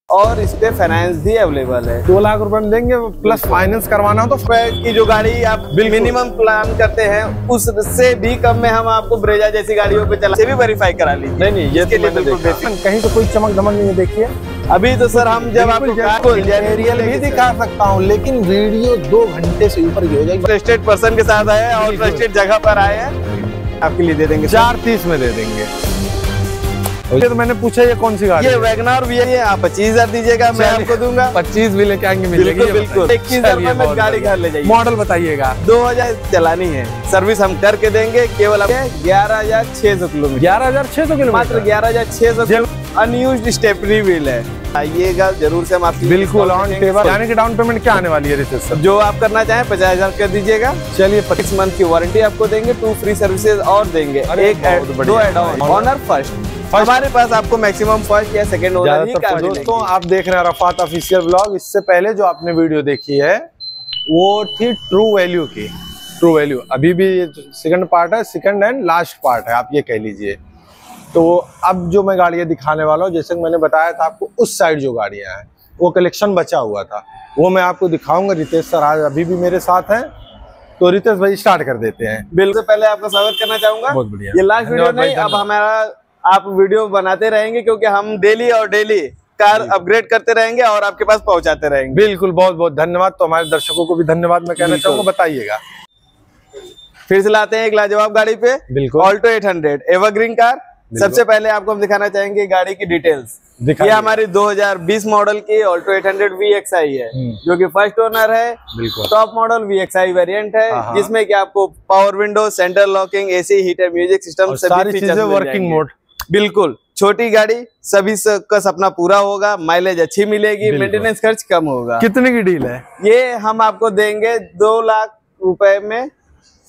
और इस पे फाइनेंस भी अवेलेबल है। 2 लाख रुपए में देंगे, प्लस फाइनेंस करवाना हो तो की जो गाड़ी आप मिनिमम प्लान करते हैं उससे भी कम में हम आपको ब्रेजा जैसी गाड़ियों पे चला से भी वेरीफाई करा लीजिए। नहीं ये तो मैंने देखा। कहीं तो कोई चमक दमक नहीं है, देखिए अभी तो सर हम जब आपको इंटीरियर भी दिखा सकता हूँ, लेकिन वीडियो 2 घंटे से ऊपर हो जाएगी। ट्रस्टेड पर्सन के साथ आए और ट्रस्टेड जगह पर आए हैं, आपके लिए दे देंगे 430 में दे देंगे। तो मैंने पूछा ये कौन सी गाड़ी? ये वैगनआर भी है, आप 25,000 दीजिएगा, मैं आपको दूंगा 25 भी लेके आएंगे, मिलेगी बिल्कुल 21,000 में गाड़ी घर ले जाइए। मॉडल बताइएगा। 2000 चलानी है, सर्विस हम करके देंगे केवल 11,600 किलोमीटर। 11,600 किलोमीटर, मात्र 11,600। अनयूज्ड स्टेपनी व्हील है, आइएगा जरूर से हम आपकी बिल्कुल ऑन टेबल। यानी कि डाउन पेमेंट क्या आने वाली है रितेश सर? जो आप करना चाहें 50,000 कर दीजिएगा। चलिए 25 मंथ की वारंटी आपको देंगे, 2 फ्री सर्विसेज और देंगे, दो एड ऑन। ऑनर फर्स्ट हमारे पास आपको मैक्सिमम फर्स्ट या सेकंड ओनर ही कार। दोस्तों आप देख रहे हैं रफात ऑफिशियल ब्लॉग। इससे पहले जो आपने वीडियो देखी है वो थी ट्रू वैल्यू की। ट्रू वैल्यू अभी भी सेकंड पार्ट है, सेकंड एंड लास्ट पार्ट है, आप ये कह लीजिए। तो अब जो मैं गाड़ियां दिखाने वाला हूँ, जैसे मैंने बताया था आपको, उस साइड जो गाड़ियां हैं वो कलेक्शन बचा हुआ था, वो मैं आपको दिखाऊंगा। रितेश सर आज अभी भी मेरे साथ हैं, तो रितेश भाई स्टार्ट कर देते हैं। बिल्कुल, पहले आपका स्वागत करना चाहूंगा। बहुत बढ़िया। ये लास्ट वीडियो नहीं, अब हमारा आप वीडियो बनाते रहेंगे क्योंकि हम डेली और डेली कार अपग्रेड करते रहेंगे और आपके पास पहुंचाते रहेंगे। बिल्कुल, बहुत बहुत धन्यवाद। तो हमारे दर्शकों को भी धन्यवाद मैं कहना चाहूंगा, बताइएगा। फिर से लाते हैं एक लाजवाब गाड़ी पे, बिल्कुल ऑल्टो 800 एवरग्रीन कार। सबसे पहले आपको हम दिखाना चाहेंगे गाड़ी की डिटेल्स। ये हमारी 2020 मॉडल की ऑल्टो 800 VXI है, जो कि फर्स्ट ओनर है। टॉप मॉडल VXI वेरिएंट है, जिसमें कि आपको power window, centre locking, AC, heater, music system सभी फीचर्स वर्किंग मोड। बिल्कुल, छोटी गाड़ी, सभी का सपना पूरा होगा, माइलेज अच्छी मिलेगी, मेंटेनेंस खर्च कम होगा। कितने की डील है? ये हम आपको देंगे 2 लाख रुपए में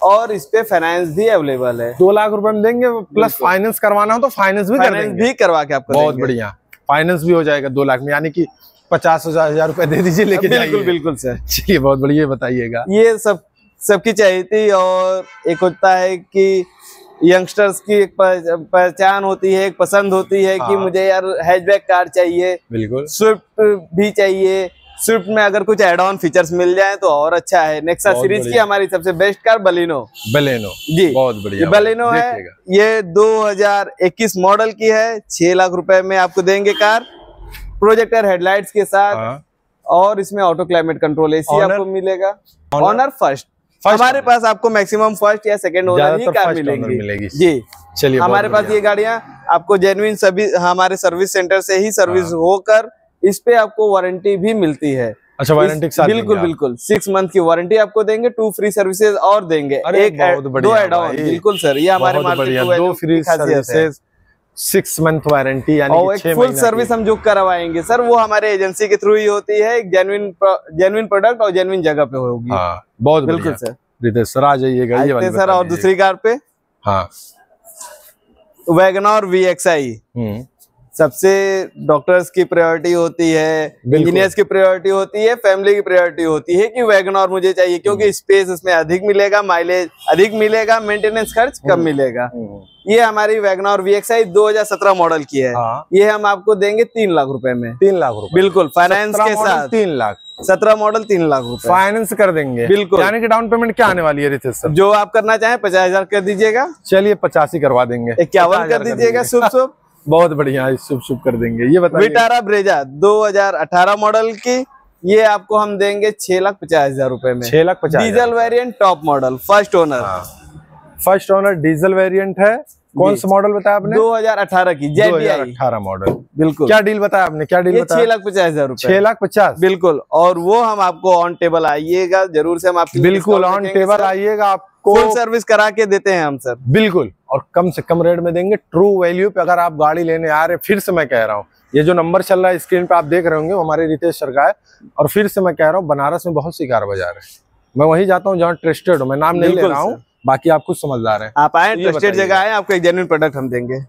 और इस पे फाइनेंस भी अवेलेबल है। 2 लाख रुपए में देंगे, प्लस फाइनेंस करवाना हो तो फाइनेंस भी करवा के आपको बहुत बढ़िया फाइनेंस भी हो जाएगा 2 लाख में, यानी कि 50,000 रुपए दे दीजिए, लेके बिल्कुल बिल्कुल सर। चलिए बहुत बढ़िया, बताइएगा। ये सबकी चाहिए थी। और एक होता है कि यंगस्टर्स की एक पहचान होती है, एक पसंद होती है कि मुझे यार हैचबैक कार चाहिए, बिल्कुल स्विफ्ट भी चाहिए। स्विफ्ट में अगर कुछ एड ऑन फीचर्स मिल जाए तो और अच्छा है। नेक्सा सीरीज की हमारी सबसे बेस्ट कार बलेनो जी, बहुत बढ़िया बलेनो है। ये 2021 मॉडल की है, 6 लाख रुपए में आपको देंगे कार, प्रोजेक्टर हेडलाइट्स के साथ। और इसमें ऑटो क्लाइमेट कंट्रोल AC आपको मिलेगा। ऑनर फर्स्ट हमारे पास आपको मैक्सिमम फर्स्ट या सेकंड ओनर ही कार मिलेगी जी। चलिए हमारे पास ये गाड़ियां आपको जेन्युइन सभी हमारे सर्विस सेंटर से ही सर्विस होकर इस पे आपको वारंटी भी मिलती है। अच्छा, वारंटी के साथ? बिल्कुल बिल्कुल, 6 मंथ की वारंटी आपको देंगे, 2 फ्री सर्विसेज और देंगे, दो एड ऑन। बिल्कुल सर, ये हमारे market 2 free services, 6 month warranty, यानी और एक फुल सर्विस हम जो करवाएंगे सर, वो हमारे एजेंसी के थ्रू ही होती है। एक जेन्युइन प्रोडक्ट और जेन्युइन जगह पे होगी। बहुत बिल्कुल सर। रितेश सर आ जाइएगा ये वाली सर। और दूसरी कार पे वैगनआर VXI, सबसे डॉक्टर्स की प्रायोरिटी होती है, इंजीनियर्स की प्रायोरिटी होती है, फैमिली की प्रायोरिटी होती है कि वैगनआर मुझे चाहिए, क्योंकि स्पेस उसमें अधिक मिलेगा, माइलेज अधिक मिलेगा, मेंटेनेंस खर्च कम मिलेगा। ये हमारी वैगनआर VXI 2017 मॉडल की है। ये हम आपको देंगे 3 लाख रुपए में। 3 लाख रुपए बिल्कुल, फाइनेंस के साथ। 3 लाख 17 मॉडल 3 लाख रुपए फाइनेंस कर देंगे। बिल्कुल, यानी कि डाउन पेमेंट क्या आने वाली है रितेश सर? जो आप करना चाहें 50,000 कर दीजिएगा। चलिए 85 करवा देंगे, 51 कर दीजिएगा। शुभ बहुत बढ़िया, शुभ कर देंगे। ये बताइए। विटारा ब्रेजा 2018 मॉडल की, ये आपको हम देंगे 6,50,000 रुपए में। 6,50,000 diesel variant, top model, first owner. First owner diesel variant है। कौन सा मॉडल बताया आपने? 2018 की ZDI 2018 मॉडल। बिल्कुल। क्या डील बताया आपने? क्या डील बताया? 6,50,000 रुपए। 6,50,000 बिल्कुल। और वो हम आपको ऑन टेबल आइएगा जरूर से, हम आपको बिल्कुल ऑन टेबल आइएगा, आपको फुल सर्विस करा के देते हैं हम सर। बिल्कुल, और कम से कम रेट में देंगे। ट्रू वैल्यू पे अगर आप गाड़ी लेने आ रहे, फिर से मैं कह रहा हूँ, ये जो नंबर चल रहा है स्क्रीन पे आप देख रहे होंगे, वो हमारे रितेश सर का है। और फिर से मैं कह रहा हूँ, बनारस में बहुत सी कार बाजार है, मैं वहीं जाता हूँ जहाँ ट्रस्टेड हो। मैं नाम नहीं ले रहा हूँ, बाकी आप खुद समझदार हैं। आप आए, ट्रस्टेड जगह आए, आपको एक जेन्युइन प्रोडक्ट हम देंगे।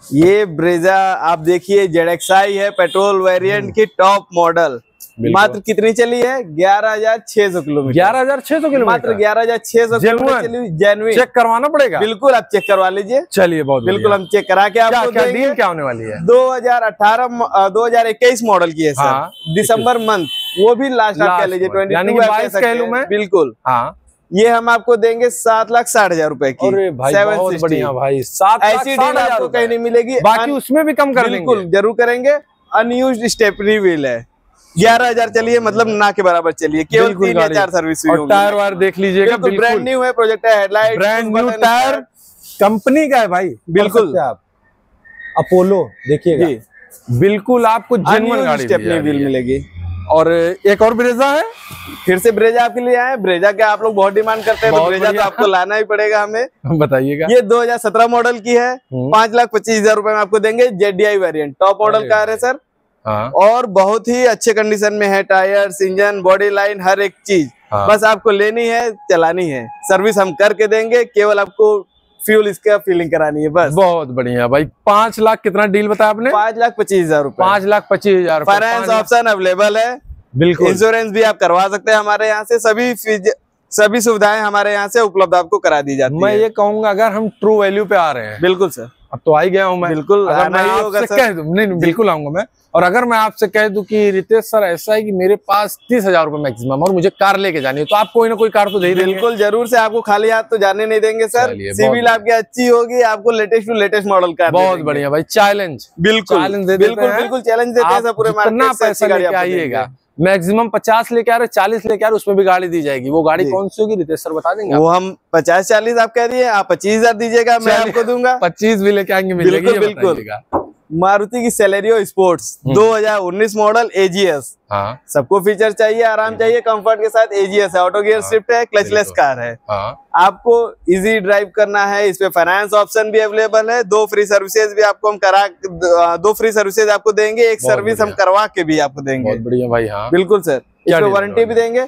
ये ब्रेजा आप देखिए, ZXI है, पेट्रोल वेरिएंट की टॉप मॉडल, मात्र कितनी चली है? 11,600 किलोमीटर। 11,600 किलोमीटर, मात्र 11,600 किलोमीटर चली हुई, जेन्युइन। चेक करवाना पड़ेगा? बिल्कुल, आप चेक करवा लीजिए। चलिए बहुत बिल्कुल, हम चेक करा के आपको क्या डील क्या होने वाली है? 2021 मॉडल की है सर, दिसंबर मंथ, वो भी लास्ट आप कह लीजिए 22 कह लूं मैं। बिल्कुल, हाँ, ये हम आपको देंगे 7,60,000 रुपए की। अरे भाई बहुत बढ़िया भाई, 7,60,000 ऐसी डील आपको कहीं नहीं मिलेगी। बाकी उसमें भी कम कर देंगे। बिल्कुल जरूर करेंगे। अनयूज्ड स्टेपनी व्हील है, 11,000 चलिए, मतलब ना के बराबर चलिए, केवल 3 या 4 सर्विस हुई। और टायर वायर देख लीजिएगा, बिल्कुल ब्रांड न्यू है। Projector headlight brand new tyre company का है भाई। बिल्कुल, आप अपोलो देखिएगा, बिल्कुल आपको जेन्युइन गाड़ी स्टेपनी व्हील मिलेगी। और एक और ब्रेजा है, फिर से ब्रेजा आपके लिए आए। ब्रेजा के आप लोग बहुत डिमांड करते हैं, तो ब्रेजा तो आपको लाना ही पड़ेगा हमें। बताइएगा। ये 2017 मॉडल की है, 5,25,000 रुपए में आपको देंगे। ZDI variant, top model car है सर। और बहुत ही अच्छे कंडीशन में है, टायर्स, इंजन, बॉडी लाइन, हर एक चीज। बस आपको लेनी है, चलानी है, सर्विस हम करके देंगे, केवल आपको फ्यूल इसका फीलिंग करानी है बस। बहुत बढ़िया भाई। 5 लाख कितना डील बताया आपने? 5,25,000 रुपए। 5,25,000। फाइनेंस ऑप्शन अवेलेबल है। बिल्कुल, इंश्योरेंस भी आप करवा सकते हैं हमारे यहाँ से। सभी सुविधाएं हमारे यहाँ से उपलब्ध आपको करा दी जाती है। मैं ये कहूंगा, अगर हम ट्रू वैल्यू पे आ रहे हैं। बिल्कुल सर, अब तो आ ही गया हूँ मैं। बिल्कुल आना ही होगा सर। कह दूं, नहीं बिल्कुल आऊंगा मैं। और अगर मैं आपसे कह दूं कि रितेश सर ऐसा है कि मेरे पास 30,000 रुपए मैक्सिमम और मुझे कार लेके जानी है, तो आप कोई ना कोई कार तो दे ही देंगे। बिल्कुल जरूर से, आपको खाली हाथ तो जाने नहीं देंगे सर। सिविल आपकी अच्छी होगी, आपको latest to latest model car. बहुत बढ़िया भाई, चैलेंज। बिल्कुल बिल्कुल चैलेंज देते हैं पूरे मार्केट से। पैसा लेके आइएगा, मैक्सिमम 50 लेके आ रहे, 40 लेके आ रहे, उसमें भी गाड़ी दी जाएगी। वो गाड़ी कौन सी होगी रितेश सर बता देंगे? वो हम 50-40 आप कह दिए, आप 25,000 दीजिएगा, मैं आपको दूंगा। 25 भी लेके आएंगे, मिलेगी। बिल्कुल। मारुति की सेलेरियो स्पोर्ट्स 2019 मॉडल AGS। सबको फीचर चाहिए, आराम चाहिए, कंफर्ट के साथ। AGS है, ऑटो गियर शिफ्ट है, क्लचलेस कार है। आपको इजी ड्राइव करना है, इस पे फाइनेंस ऑप्शन भी अवेलेबल है। 2 फ्री सर्विसेज भी आपको हम 2 फ्री सर्विसेज आपको देंगे, एक सर्विस हम करवा के भी आपको देंगे। बहुत बढ़िया भाई। हाँ बिल्कुल सर, इस पे वारंटी भी देंगे।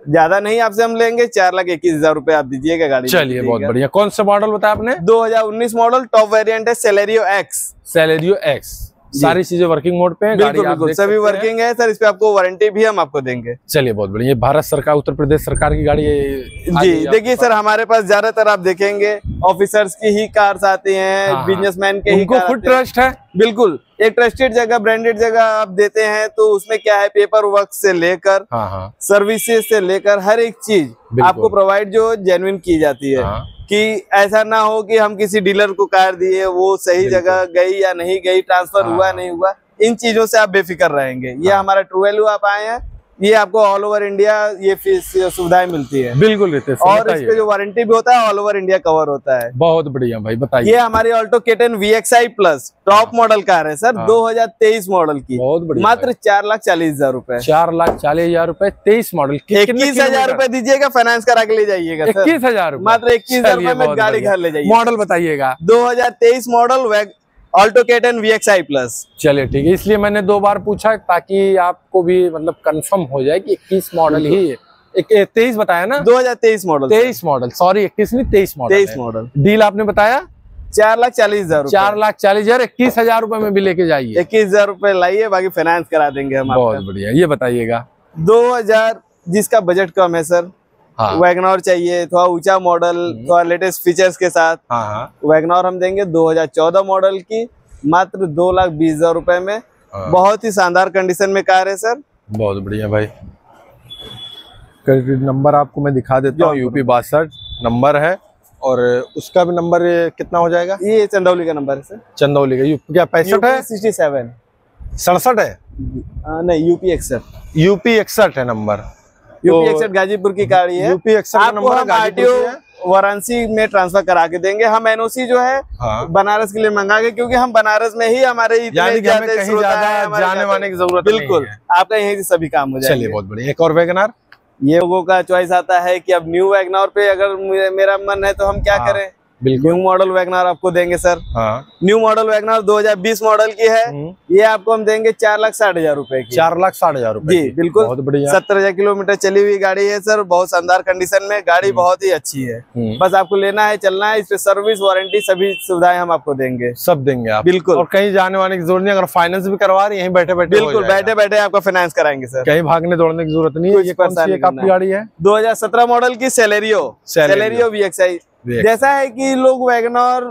ज्यादा नहीं आपसे हम लेंगे, 4,21,000 रुपए आप दीजिएगा गाड़ी। चलिए बहुत बढ़िया। कौन सा मॉडल बताया आपने? 2019 मॉडल, टॉप वेरिएंट है, सेलेरियो एक्स। सेलेरियो एक्स, सारी चीजें वर्किंग मोड पे है। बिल्कुल सभी वर्किंग है सर। इस पे आपको वारंटी भी हम आपको देंगे। चलिए बहुत बढ़िया। ये भारत सरकार, उत्तर प्रदेश सरकार की गाड़ी है जी। देखिए सर, हमारे पास ज्यादातर आप देखेंगे ऑफिसर्स की ही कार्स आती हैं, बिजनेसमैन के ही खुद ट्रस्ट है। बिल्कुल, एक ट्रस्टेड जगह, ब्रांडेड जगह आप देते हैं, तो उसमें क्या है, पेपर वर्क से लेकर सर्विसेज से लेकर हर एक चीज आपको प्रोवाइड जो जेन्युइन की जाती है। कि ऐसा ना हो कि हम किसी डीलर को कार दिए, वो सही जगह गई या नहीं गई, ट्रांसफर हुआ नहीं हुआ, इन चीजों से आप बेफिक्र रहेंगे। ये हमारा ट्रू वैल्यू आप आए हैं, ये आपको ऑल ओवर इंडिया ये सुविधाएं मिलती है। बिल्कुल रितेश, और इस पे जो वारंटी भी होता है, ऑल ओवर इंडिया कवर होता है। बहुत बढ़िया भाई, बताइए। ये हमारी Alto K10 VXI plus top model car है सर, 2023 मॉडल की। बहुत बढ़िया, मात्र 4,40,000 रुपए। 4,40,000 रुपए, 23 मॉडल। 21,000 रुपए दीजिएगा, फाइनेंस करा के ले जाइएगा। 21,000 मात्र 21,000 रुपए में गाड़ी घर ले जाइए। मॉडल बताइएगा? 2023 model Alto K10 VXI plus. चलिए ठीक है, इसलिए मैंने 2 बार पूछा ताकि आपको भी मतलब कंफर्म हो जाए कि 21 मॉडल ही है। 23 बताया ना? 2023 मॉडल। 23 मॉडल, सॉरी 21 नहीं, 23 मॉडल। 23 मॉडल। डील आपने बताया 4,40,000। 4,40,000। 21,000 रुपए में भी लेके जाइए। 21,000 रुपए लाइए, बाकी फाइनेंस करा देंगे हम। बहुत बढ़िया। ये बताइएगा 2000 जिसका बजट कम है सर, वैगनर चाहिए, थोड़ा ऊंचा मॉडल, थोड़ा लेटेस्ट फीचर्स के साथ, वैगनर हम देंगे 2014 मॉडल की, मात्र 2,20,000 रुपए में। बहुत ही शानदार कंडीशन में कार है सर। बहुत बढ़िया भाई। क्रेडिट नंबर आपको मैं दिखा देता हूँ, UP 62 नंबर है। और उसका भी नंबर कितना हो जाएगा? ये चंदौली का नंबर है सर। चंदौली का। क्या 65 है? 67 67 है? नहीं, UP 61। UP 61 है नंबर। UP 61 गाजीपुर की गाड़ी है। UP 61 नंबर RTO वाराणसी में ट्रांसफर करा के देंगे हम। NOC जो है बनारस के लिए मंगा के, क्योंकि हम बनारस में ही हमारे इतने जाने वाने की जरूरत बिल्कुल, आपका यहीं से सभी काम हो जाएगा। चलिए बहुत बढ़िया। एक और वैगनर। ये लोगों का चॉइस आता है कि अब न्यू वैगनर पे अगर मेरा मन है तो हम क्या करें। न्यू मॉडल वैगनआर आपको देंगे सर। हाँ। न्यू मॉडल वैगनआर 2020 मॉडल की है। ये आपको हम देंगे 4,60,000 रुपए की। 4,60,000 रुपए जी बिल्कुल, बहुत बढ़िया। 70,000 किलोमीटर चली हुई गाड़ी है सर, बहुत शानदार कंडीशन में गाड़ी, बहुत ही अच्छी है। बस आपको लेना है, चलना है, इस पे सर्विस वारंटी सभी सुविधाएं हम आपको देंगे, सब देंगे आप। बिल्कुल, और कहीं जाने वाने की जरूरत नहीं, अगर फाइनेंस भी करवा रही है यहीं बैठे बैठे, बिल्कुल बैठे बैठे आपका फाइनेंस कराएंगे सर, कहीं भागने दौड़ने की जरूरत नहीं है। ये कौन सी आपकी गाड़ी है? 2017 मॉडल की सेलेरियो VXI। जैसा है कि लोग वैगनआर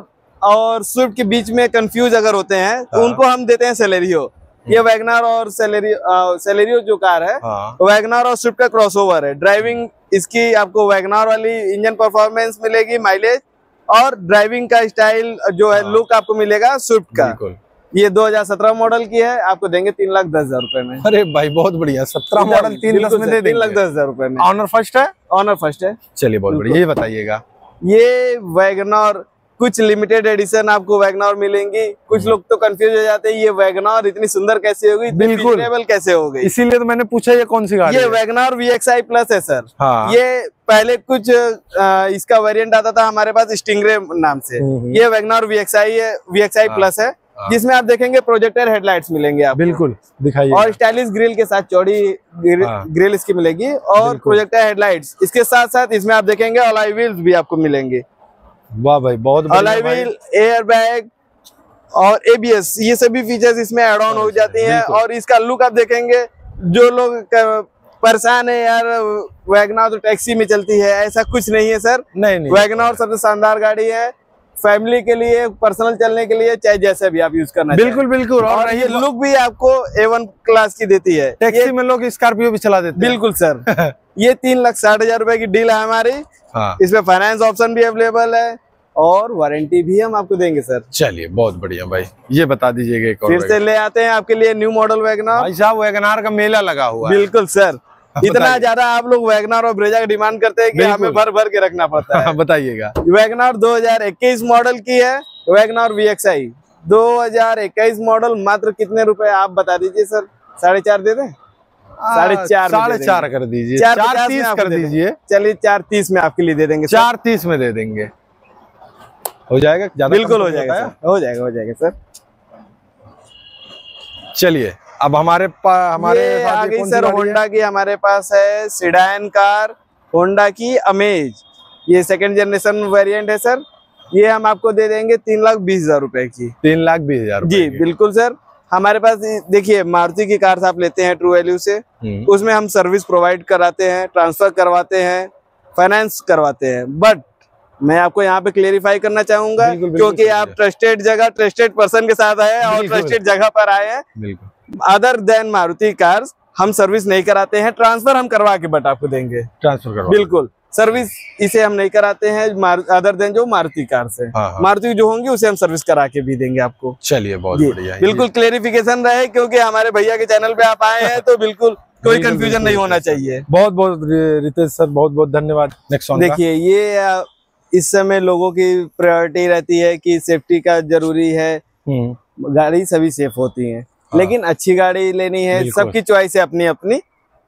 और स्विफ्ट के बीच में कंफ्यूज अगर होते हैं तो उनको हम देते हैं सेलेरियो। ये वैगनआर और सेलेरियो जो कार है वैगनआर और स्विफ्ट का क्रॉसओवर है। ड्राइविंग इसकी आपको वैगनआर वाली इंजन परफॉर्मेंस मिलेगी, माइलेज और ड्राइविंग का स्टाइल जो है लुक आपको मिलेगा स्विफ्ट का। ये 2017 मॉडल की है, आपको देंगे 3,10,000 रुपए में। अरे भाई बहुत बढ़िया, 17 मॉडल 3,10,000 में दे देंगे। 3,10,000 रुपए में। ऑनर फर्स्ट है? ऑनर फर्स्ट है। चलिए बहुत बढ़िया, ये बताइएगा। ये वैगनआर कुछ लिमिटेड एडिशन आपको वैगनआर मिलेंगी। कुछ लोग तो कंफ्यूज हो जाते हैं, ये वैगनआर इतनी सुंदर कैसे होगी, बिल्कुल कैसे हो गई, इसीलिए तो मैंने पूछा ये कौन सी गाड़ी है। ये वैगनआर VXI प्लस है सर। हाँ। ये पहले कुछ इसका वेरिएंट आता था हमारे पास स्टिंगरे नाम से। ये वैगनआर VXI प्लस है, जिसमें आप देखेंगे प्रोजेक्टर हेडलाइट्स मिलेंगे आप। बिल्कुल दिखाइए। और स्टाइलिश ग्रिल के साथ चौड़ी ग्रिल इसकी मिलेगी और प्रोजेक्टर हेडलाइट्स। इसके साथ साथ इसमें आप देखेंगे अलॉय व्हील्स भी आपको मिलेंगे। वाह भाई बहुत बढ़िया। अलॉय व्हील, एयर बैग और ABS, ये सभी फीचर्स इसमें एड ऑन हो जाती हैं। और इसका लुक आप देखेंगे, जो लोग परेशान है यार वैगनआर तो टैक्सी में चलती है, ऐसा कुछ नहीं है सर। नहीं। वैगनआर सबसे शानदार गाड़ी है, फैमिली के लिए, पर्सनल चलने के लिए, चाहे जैसे भी आप यूज करना। बिल्कुल बिल्कुल। और ये लुक भी आपको A1 क्लास की देती है। टैक्सी में लोग स्कॉर्पियो भी चला देते हैं। बिल्कुल सर। ये 3,60,000 रुपए की डील है हमारी। हाँ। इसमें फाइनेंस ऑप्शन भी अवेलेबल है और वारंटी भी हम आपको देंगे सर। चलिए बहुत बढ़िया भाई, ये बता दीजिएगा एक और। फिर से ले आते हैं आपके लिए न्यू मॉडल वैगनआर। भाई साहब वैगनआर का मेला लगा हुआ है। बिल्कुल सर, इतना ज्यादा आप लोग वैगनआर और ब्रेजा की डिमांड करते हैं कि हमें भर भर के रखना पड़ता है। बताइएगा। वैगनआर 2021 मॉडल की है, वैगनआर VXI 2021 मॉडल। मात्र कितने रुपए आप बता दीजिए सर? 4.5 दे दें? 4.5 कर दीजिए। 4.30 कर दीजिए। चलिए 4.30 में आपके लिए दे देंगे। 4.30 में दे देंगे, हो जाएगा? बिल्कुल हो जाएगा सर, हो जाएगा सर। चलिए अब हमारे आ गई सर होंडा की, हमारे पास है सेडान कार होंडा की अमेज। ये सेकंड जनरेशन वेरिएंट है सर। ये हम आपको दे देंगे 3,20,000 रुपए की। 3,20,000 जी बिल्कुल सर। हमारे पास देखिए मारुति की कार आप लेते हैं ट्रू वैल्यू से, उसमें हम सर्विस प्रोवाइड कराते हैं, ट्रांसफर करवाते हैं, फाइनेंस करवाते हैं। बट मैं आपको यहाँ पे क्लेरिफाई करना चाहूंगा, क्योंकि आप ट्रस्टेड जगह, ट्रस्टेड पर्सन के साथ आए और ट्रस्टेड जगह पर आए हैं। अदर देन मारुति कार्स हम सर्विस नहीं कराते हैं, ट्रांसफर हम करवा के बट आपको देंगे। ट्रांसफर करवा, बिल्कुल सर्विस इसे हम नहीं कराते हैं अदर देन जो मारुति कार से। मारुति जो होंगी उसे हम सर्विस करा के भी देंगे आपको। चलिए बहुत बढ़िया, बिल्कुल क्लेरिफिकेशन रहे, क्योंकि हमारे भैया के चैनल पे आप आए हैं तो बिल्कुल कोई कंफ्यूजन नहीं होना चाहिए। बहुत बहुत रितेश सर, बहुत बहुत धन्यवाद। नेक्स्ट देखिए ये इस समय लोगों की प्रायोरिटी रहती है कि सेफ्टी का जरूरी है, गाड़ी सभी सेफ होती है, लेकिन अच्छी गाड़ी लेनी है, सबकी चॉइस है अपनी अपनी।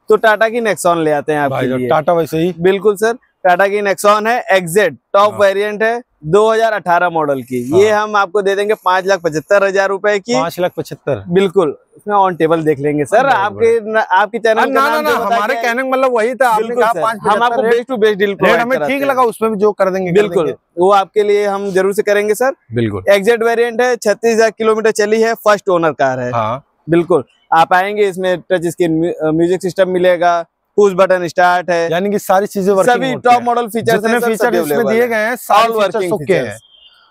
तो टाटा की नेक्सॉन ले आते हैं आपके लिए। टाटा वैसे ही बिल्कुल सर, टाटा की नेक्सॉन है, एग्जेट टॉप वेरिएंट है, 2018 मॉडल की। ये हम आपको दे देंगे 5,75,000 रुपए की। 5,75,000 बिल्कुल, इसमें ऑन टेबल देख लेंगे सर। आपके चैनल ना हमारे कहने का मतलब वही था, आपने कहा हम आपको बेस्ट टू बेस्ट डील हमें ठीक लगा, उसमें भी जो कर देंगे। बिल्कुल, वो आपके लिए हम जरूर से करेंगे सर। बिल्कुल, एग्जेट वेरिएंट है, 36,000 किलोमीटर चली है, फर्स्ट ओनर कार है। बिल्कुल, आप आएंगे इसमें टच स्क्रीन म्यूजिक सिस्टम मिलेगा, पुश बटन स्टार्ट है, यानी कि सारी चीजें सभी टॉप मॉडल फीचर्स इसमें दिए गए हैं, सारे वर्किंग हैं।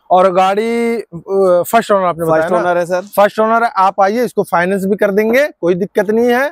और गाड़ी फर्स्ट ओनर आपने बताया, फर्स्ट ओनर है सर। फर्स्ट ओनर है, आप आइए, इसको फाइनेंस भी कर देंगे, कोई दिक्कत नहीं है,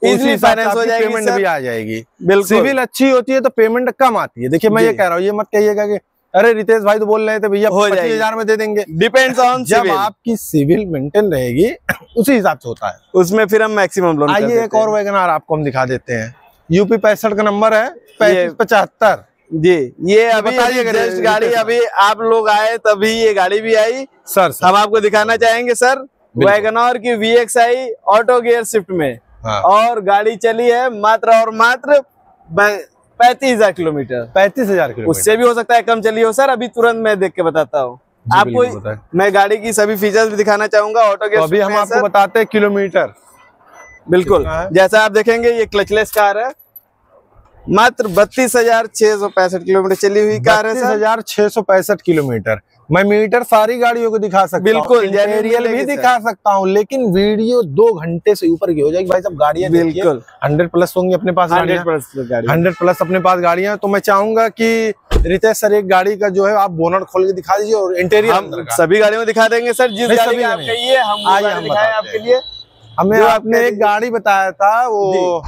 इजीली फाइनेंस हो जाएगी, पेमेंट भी आ जाएगी। बिल्कुल, सिविल अच्छी होती है तो पेमेंट कम आती है। देखिए मैं ये कह रहा हूँ, ये मत कहिएगा कि अरे रितेश भाई तो बोल रहे थे भैया 25,000 में दे देंगे। डिपेंड्स ऑन जब आपकी सिविल मेंटेन रहेगी उसी हिसाब से होता है, उसमें फिर हम मैक्सिमम लोन। आइए एक और वैगनआर आपको हम दिखा देते हैं। UP 65 का नंबर है, 3575 जी। ये अभी जस्ट गाड़ी अभी आप लोग आए तभी ये गाड़ी भी आई सर। हम आपको दिखाना चाहेंगे सर, वैगनआर की VXI ऑटो गियर शिफ्ट में। और गाड़ी चली है मात्र और मात्र 35,000 किलोमीटर। 35,000 किलोमीटर। उससे भी हो सकता है कम चली हो सर, अभी तुरंत मैं देख के बताता हूँ आपको। मैं गाड़ी की सभी फीचर्स भी दिखाना चाहूंगा। ऑटो गेयर, तो अभी हम आपको बताते हैं किलोमीटर। बिल्कुल, जैसा आप देखेंगे ये क्लचलेस कार है, मात्र 32,665 किलोमीटर चली हुई कार है। 32,665 किलोमीटर। मैं मीटर सारी गाड़ियों को दिखा सकता हूँ, बिल्कुल इंटीरियर भी दिखा सकता हूँ, लेकिन वीडियो 2 घंटे से ऊपर की हो जाएगी भाई साहब। गाड़ियां बिल्कुल 100+ होंगी अपने पास, 100+ अपने पास गाड़ियां। तो मैं चाहूंगा कि रितेश सर एक गाड़ी का जो है आप बोनट खोल के दिखा दीजिए और इंटीरियर हम सभी गाड़ियों में दिखा देंगे सर। जिस गाड़ी में आप कहिए हम दिखाएं आपके लिए। हमें आपने एक गाड़ी बताया था, वो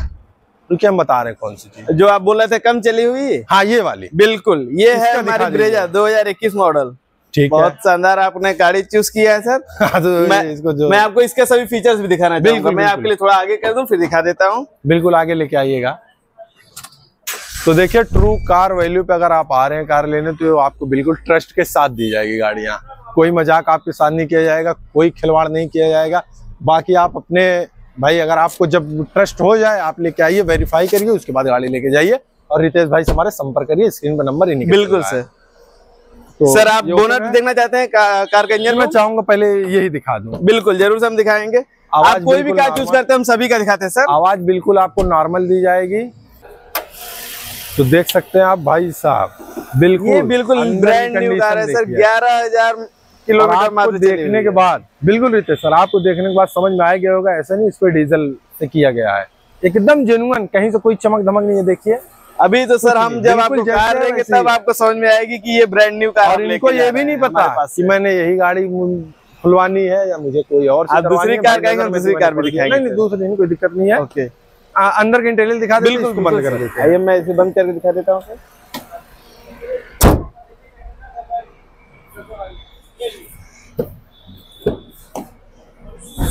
क्या हम बता रहे हैं, कौन सी चीज जो आप बोल रहे थे कम चली हुई? हाँ ये वाली। बिल्कुल, ये है हमारी ब्रेजा 2021 मॉडल। ठीक, बहुत शानदार आपने गाड़ी चूज किया है सर। तो मैं आपको इसके सभी फीचर्स भी दिखाना चाहूंगा। मैं आपके लिए थोड़ा आगे कर दूं फिर दिखा देता हूँ। बिल्कुल आगे लेके आइएगा। तो देखिए ट्रू कार वैल्यू पे अगर आप आ रहे हैं कार लेने, तो आपको बिल्कुल ट्रस्ट के साथ दी जाएगी गाड़ियां। कोई मजाक आपके साथ नहीं किया जाएगा, कोई खिलवाड़ नहीं किया जाएगा। बाकी आप अपने भाई, अगर आपको जब ट्रस्ट हो जाए आप लेके आइए, वेरीफाई करिए, उसके बाद गाड़ी लेके जाइए और रितेश भाई से हमारे संपर्क करिए। स्क्रीन पर नंबर ही बिल्कुल सर। तो सर आप बोनट देखना चाहते हैं कार का इंजन? मैं चाहूंगा पहले यही दिखा दूं। बिल्कुल जरूर से हम दिखाएंगे। आप कोई भी कार चूज करते हैं हम सभी का दिखाते हैं सर। आवाज बिल्कुल आपको नॉर्मल दी जाएगी। तो देख सकते हैं आप भाई साहब, बिल्कुल ब्रांड न्यू कार है सर। 11,000 किलोमीटर मात्र देखने के बाद बिल्कुल रितेश सर आपको देखने के बाद समझ में आ गया होगा, ऐसा नहीं इस पे डीजल से किया गया है, एकदम जेन्युइन, कहीं से कोई चमक धमक नहीं है। देखिए अभी तो सर हम जब आपको कार देंगे तब आपको समझ में आएगी कि ये ब्रांड न्यू कार। और इनको ये भी नहीं पता कि मैंने यही गाड़ी खुलवानी है या मुझे कोई और दूसरी कार कहेंगे, दूसरी कार भी दिखाएंगे। नहीं दूसरी नहीं, कोई दिक्कत नहीं है। ओके, अंदर के इंटीरियर दिखा देते हैं, इसको बंद कर देते हैं। मैं इसे बंद करके दिखा देता हूँ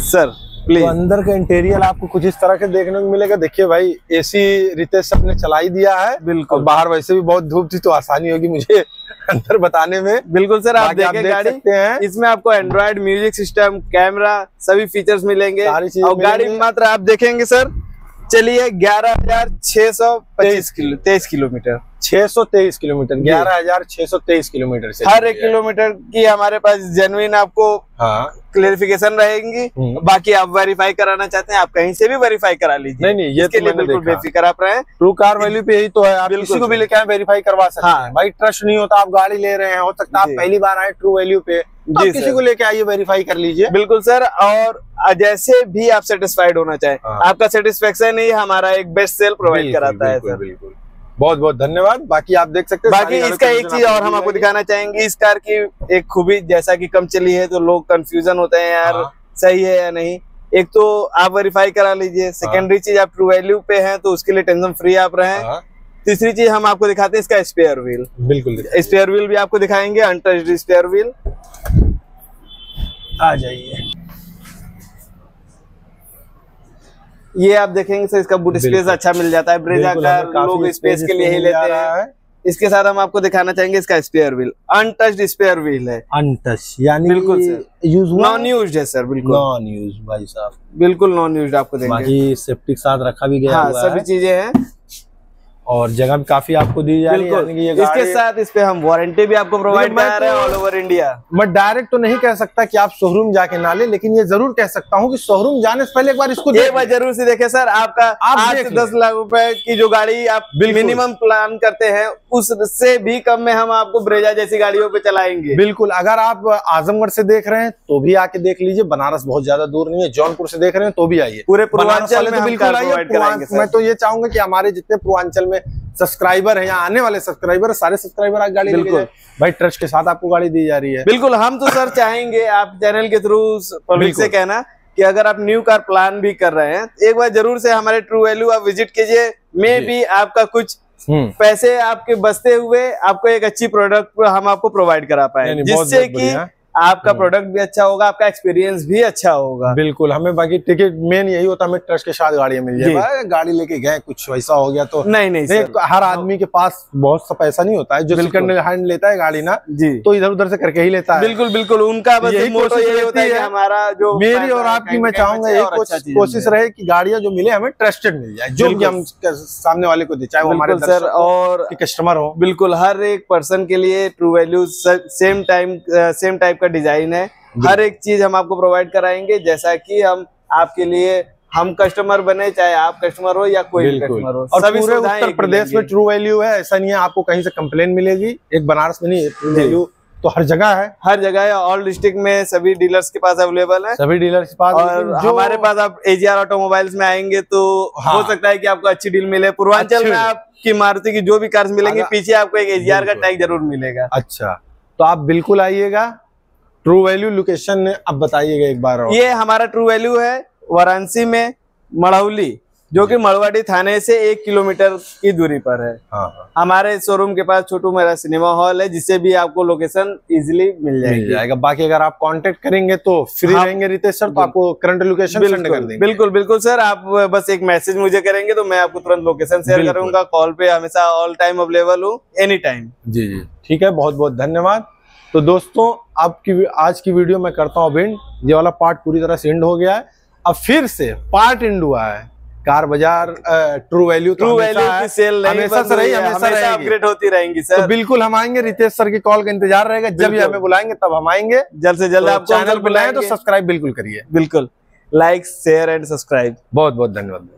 सर प्लीज। तो अंदर का इंटीरियर आपको कुछ इस तरह के देखने को मिलेगा। देखिए भाई, एसी रितेश सर ने चला ही दिया है। बिल्कुल, बाहर वैसे भी बहुत धूप थी तो आसानी होगी मुझे अंदर बताने में। बिल्कुल सर, आप देख सकते हैं इसमें आपको एंड्रॉइड म्यूजिक सिस्टम, कैमरा, सभी फीचर्स मिलेंगे। और गाड़ी मात्र आप देखेंगे सर चलिए 11,623 किलोमीटर 623 किलोमीटर 11,623 किलोमीटर से हर 1 किलोमीटर की हमारे पास जेन्युइन आपको क्लेरिफिकेशन रहेंगी। बाकी आप वेरीफाई कराना चाहते हैं आप कहीं से भी वेरीफाई करा लीजिए। नहीं ये तो बिल्कुल बेफिक्र आप रहे हैं। ट्रू कार वैल्यू पे यही तो है, आप किसी को भी लेके वेरीफाई करवा सकते हैं। भाई ट्रस्ट नहीं होता, आप गाड़ी ले रहे हैं, हो सकता है आप पहली बार आए ट्रू वैल्यू पे, तो किसी को लेके आइए, वेरीफाई कर लीजिए। बिल्कुल सर, और जैसे भी आप सेटिस्फाइड होना चाहे, आपका सेटिस्फेक्शन ही हमारा एक बेस्ट सेल प्रोवाइड कराता है सर। बिल्कुल, बहुत बहुत धन्यवाद। बाकी आप देख सकते हैं। बाकी इसका एक चीज और हम आपको दिखाना चाहेंगे, इस कार की एक खूबी, जैसा कि कम चली है तो लोग कंफ्यूजन होते हैं यार सही है या नहीं। एक तो आप वेरीफाई करा लीजिए, सेकेंडरी चीज आप ट्रू वैल्यू पे हैं तो उसके लिए टेंशन फ्री आप रहें। तीसरी चीज हम आपको दिखाते हैं इसका स्पेयर व्हील। बिल्कुल, स्पेयर व्हील भी आपको दिखाएंगे, अनटच्ड स्पेयर व्हील। आ जाइए, ये आप देखेंगे सर इसका बूट स्पेस अच्छा मिल जाता है। ब्रेजा का लोग स्पेस के लिए ही लेते हैं। इसके साथ हम आपको दिखाना चाहेंगे इसका spare wheel, untouched spare wheel है। अनटच यानी बिल्कुल सर, नॉन यूज्ड है सर। बिल्कुल नॉन यूज भाई साहब, बिल्कुल नॉन यूज्ड आपको देंगे। बाकी सेफ्टी के साथ रखा भी गया हुआ है, सभी चीजें हैं और जगह भी काफी आपको दी जा रही है। इसके साथ इस पे हम वारंटी भी आपको प्रोवाइड कर रहे हैं ऑल ओवर इंडिया। मैं डायरेक्ट तो नहीं कह सकता कि आप शोरूम जाके ना ले, लेकिन ये जरूर कह सकता हूँ कि शोरूम जाने से पहले एक बार इसको जरूर से देखें सर। आपका 8 से 10 लाख रुपए की जो गाड़ी आप मिनिमम प्लान करते हैं उससे भी कम में हम आपको ब्रेजा जैसी गाड़ियों पे चलाएंगे। बिल्कुल, अगर आप आजमगढ़ से देख रहे हैं तो भी आके देख लीजिए, बनारस बहुत ज्यादा दूर नहीं है, जौनपुर से देख रहे हैं तो भी आइए, पूरे पूर्वांचल में बिल्कुल आइए। मैं तो ये चाहूंगा कि हमारे जितने पूर्वांचल में सब्सक्राइबर है या आने वाले सब्सक्राइबर, सारे सब्सक्राइबर आज गाड़ी लेके जाए। भाई ट्रस्ट के साथ आपको गाड़ी दी जा रही है। बिल्कुल, हम तो सर चाहेंगे आप चैनल के थ्रू पब्लिक से कहना कि अगर आप न्यू कार प्लान भी कर रहे हैं एक बार जरूर से हमारे ट्रू वैल्यू आप विजिट कीजिए। में भी आपका कुछ पैसे आपके बचते हुए आपको एक अच्छी प्रोडक्ट हम आपको प्रोवाइड करा पाए, जिससे कि आपका प्रोडक्ट भी अच्छा होगा, आपका एक्सपीरियंस भी अच्छा होगा। बिल्कुल, हमें बाकी टिकट मेन यही होता है, हमें ट्रस्ट के साथ गाड़ियां मिल जाए। गाड़ी लेके गए कुछ वैसा हो गया तो नहीं सर, हर आदमी के पास बहुत सा पैसा नहीं होता है जो सेकंड हैंड लेता है गाड़ी ना जी, तो इधर उधर से करके ही लेता है। बिल्कुल उनका बस यही मोटो यही होता है कि हमारा जो मेरी और आपकी मैं चाहूंगा यही कोशिश रहे कि गाड़ियां जो मिले हमें ट्रस्टेड मिल जाए, जो भी हम सामने वाले को दे, चाहे वो हमारे सर और कस्टमर हो। बिल्कुल हर एक पर्सन के लिए ट्रू वैल्यू सेम टाइप का डिजाइन है, हर एक चीज हम आपको प्रोवाइड कराएंगे जैसा कि हम आपके लिए हम कस्टमर बने, चाहे आप कस्टमर हो या कोई कस्टमर हो। और पूरे उत्तर प्रदेश में ट्रू वैल्यू है, ऐसा नहीं है आपको कहीं से कंप्लेन मिलेगी, एक बनारस में नहीं है, ट्रू वैल्यू तो हर जगह है, हर जगह है। ऑल डिस्ट्रिक्ट में सभी डीलर्स के पास अवेलेबल है, सभी डीलर्स के पास। और हमारे पास आप AGR ऑटोमोबाइल्स में आएंगे तो हो सकता है कि आपको अच्छी डील मिले। पूर्वांचल में आपकी मारुति की जो भी कार्स मिलेंगी पीछे आपको एक AGR का टैग जरूर मिलेगा। अच्छा, तो आप बिल्कुल आइएगा। ट्रू वैल्यू लोकेशन अब बताइएगा एक बार और। ये हमारा ट्रू वैल्यू है वाराणसी में मढ़ौली, जो कि मड़वाड़ी थाने से 1 किलोमीटर की दूरी पर है। हमारे शोरूम के पास छोटू मेरा सिनेमा हॉल है, जिससे भी आपको लोकेशन इजीली मिल जाएगा। बाकी अगर आप कांटेक्ट करेंगे तो फ्री रहेंगे रितेश सर, तो आपको करंट लोकेशन सेंड कर देंगे। बिल्कुल सर, आप बस एक मैसेज मुझे करेंगे तो मैं आपको तुरंत लोकेशन शेयर करूंगा। कॉल पे हमेशा ऑल टाइम अवेलेबल हूँ, एनी टाइम। जी ठीक है, बहुत बहुत धन्यवाद। तो दोस्तों आज की वीडियो मैं करता हूँ एंड, ये वाला पार्ट पूरी तरह से एंड हो गया है। अब फिर से पार्ट एंड हुआ है। कार बाजार ट्रू वैल्यू की सेल हमेशा से रही, हमेशा अपग्रेड होती रहेंगी सर। तो बिल्कुल हम आएंगे, रितेश सर की कॉल का इंतजार रहेगा, जब ये हमें बुलाएंगे तब हम आएंगे। जल्द से जल्द आप चैनल बुलाएं तो सब्सक्राइब बिल्कुल करिए। बिल्कुल, लाइक शेयर एंड सब्सक्राइब। बहुत बहुत धन्यवाद।